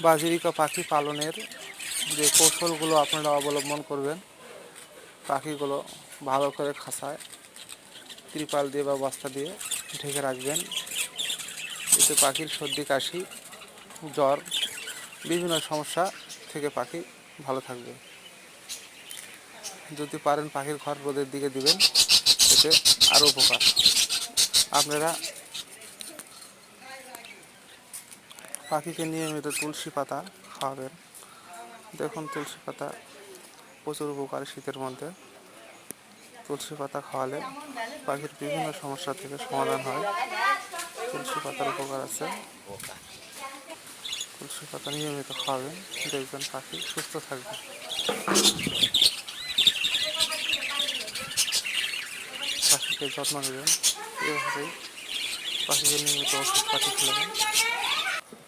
বাজরিকা পাখি পালনের যে কৌশলগুলো আপনারা অবলম্বন করবেন, পাখিগুলো ভালো করে খাঁচায় ত্রিপাল দিয়ে বা বস্তা দিয়ে ঢেকে রাখবেন। এতে পাখির সর্দি কাশি জ্বর বিভিন্ন সমস্যা থেকে পাখি ভালো থাকবে। যদি পারেন পাখির ঘর রোদের দিকে দিবেন, এতে আরও উপকার। আপনারা পাখিকে নিয়মিত তুলসী পাতা খাওয়াবেন। দেখুন তুলসী পাতা প্রচুর উপকার। শীতের মধ্যে তুলসী পাতা খাওয়ালে পাখির বিভিন্ন সমস্যা থেকে সমাধান হয়। তুলসী পাতার উপকার আছে। তুলসী পাতা নিয়মিত খাওয়াবেন, দেখবেন পাখি সুস্থ থাকবে। পাখিকে যত্ন নেবেন, এভাবেই পাখিকে নিয়মিত ওষুধ পাতি খেলাবেন।